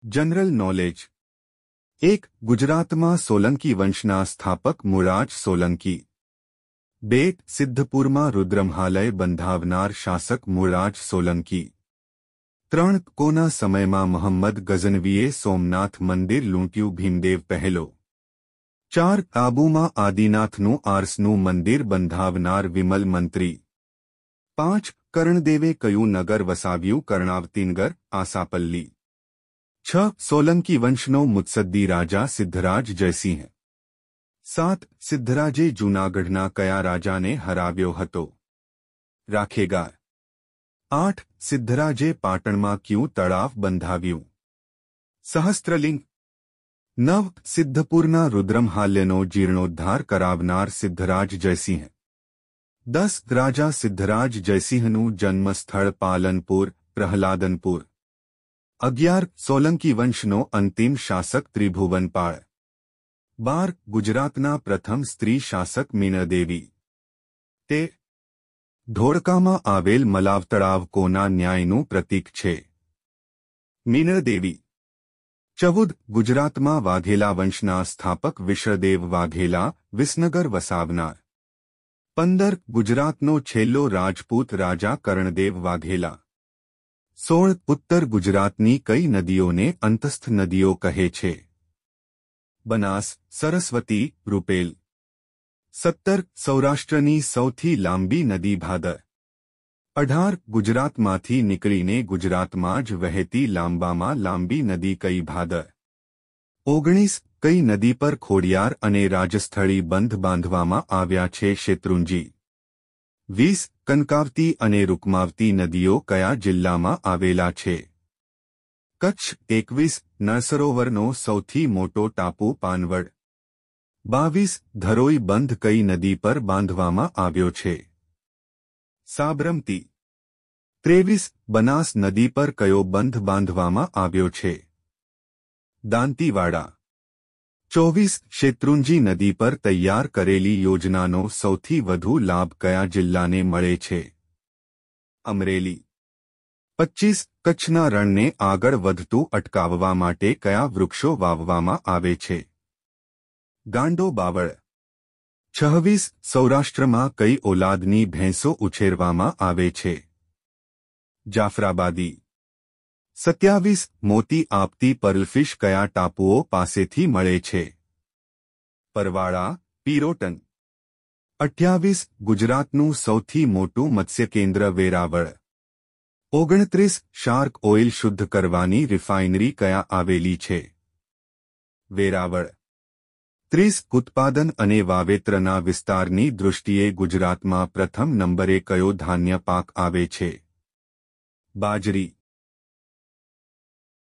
General knowledge 1. ગુજરાતમાં સોલંકી વંશના સ્થાપક મુળરાજ સોલંકી 2. સિદ્ધપુરમાં રુદ્રમહાલય બંધાવનાર શાસક મુળરાજ સોલંકી 3. કોના સમયમાં મોહમ્મદ ગઝનવીએ સોમનાથ મંદિર લૂંટ્યું ભીમદેવ પહેલો 4. આબુમાં આદિનાથનું આરસનું મંદિર બંધાવનાર વિમલ મંત્રી 5. કર્ણદેવે કયું નગર વસાવ્યું કર્ણાવતીનગર આસાપલ્લી 6. સોલંકી વંશનો મુત્સદ્દી રાજા સિદ્ધરાજ જયસિંહ 7. સિદ્ધરાજે જૂનાગઢના કયા રાજાને હરાવ્યો હતો રાખેગાર 8. સિદ્ધરાજે પાટણમાં કયું તળાવ બંધાવ્યું સહસ્ત્રલિંગ 9. સિદ્ધપુરના રુદ્રમહાલ્યનો જીર્ણોદ્ધાર કરાવનાર સિદ્ધરાજ જયસિંહ 10. રાજા સિદ્ધરાજ જયસિંહનું જન્મસ્થળ પાલનપુર પ્રહલાદનપુર 11. સોલંકી વંશનો અંતિમ શાસક ત્રિભુવનપાળ 12. ગુજરાતના પ્રથમ સ્ત્રી શાસક મીણદેવી 13. ધોળકામાં આવેલ મલાવ તળાવ કોના ન્યાયનું પ્રતીક છે મીણદેવી 14. ગુજરાતમાં વાઘેલા વંશના સ્થાપક વિશ્વદેવ વાઘેલા વિસનગર વસાવનાર 15. ગુજરાતનો છેલ્લો રાજપૂત રાજા કર્ણદેવ વાઘેલા 16. ઉત્તર ગુજરાતની કઈ નદીઓને અંતસ્થ નદીઓ કહે છે બનાસ સરસ્વતી રૂપેલ 17. સૌરાષ્ટ્રની સૌથી લાંબી નદી ભાદર 18. ગુજરાતમાંથી નીકળીને ગુજરાતમાં જ વહેતી લાંબામાં લાંબી નદી કઈ ભાદર 19. કઈ નદી પર ખોડિયાર અને રાજસ્થળી બંધ બાંધવામાં આવ્યા છે શેત્રુંજી 20. કનકાવતી અને રૂકમાવતી નદીઓ કયા જિલ્લામાં આવેલા છે કચ્છ 21. નળસરોવરનો સૌથી મોટો ટાપુ પાનવડ 22. ધરોઈ બંધ કઈ નદી પર બાંધવામાં આવ્યો છે સાબરમતી 23. બનાસ નદી પર કયો બંધ બાંધવામાં આવ્યો છે દાંતીવાડા 24. શેત્રુંજી નદી પર તૈયાર કરેલી યોજનાનો સૌથી વધુ લાભ કયા જિલ્લાને મળે છે અમરેલી 25. કચ્છના રણને આગળ વધતું અટકાવવા માટે કયા વૃક્ષો વાવવામાં આવે છે ગાંડો બાવળ 26. સૌરાષ્ટ્રમાં કઈ ઓલાદની ભેંસો ઉછેરવામાં આવે છે જાફરાબાદી 27. મોતી આપતી પર્લફિશ કયા ટાપુઓ પાસેથી મળે છે પરવાળા પિરોટન 28. ગુજરાતનું સૌથી મોટું મત્સ્યકેન્દ્ર વેરાવળ 29. શાર્ક ઓઇલ શુદ્ધ કરવાની રિફાઇનરી કયા આવેલી છે વેરાવળ 30. ઉત્પાદન અને વાવેતરના વિસ્તારની દૃષ્ટિએ ગુજરાતમાં પ્રથમ નંબરે કયો ધાન્ય પાક આવે છે બાજરી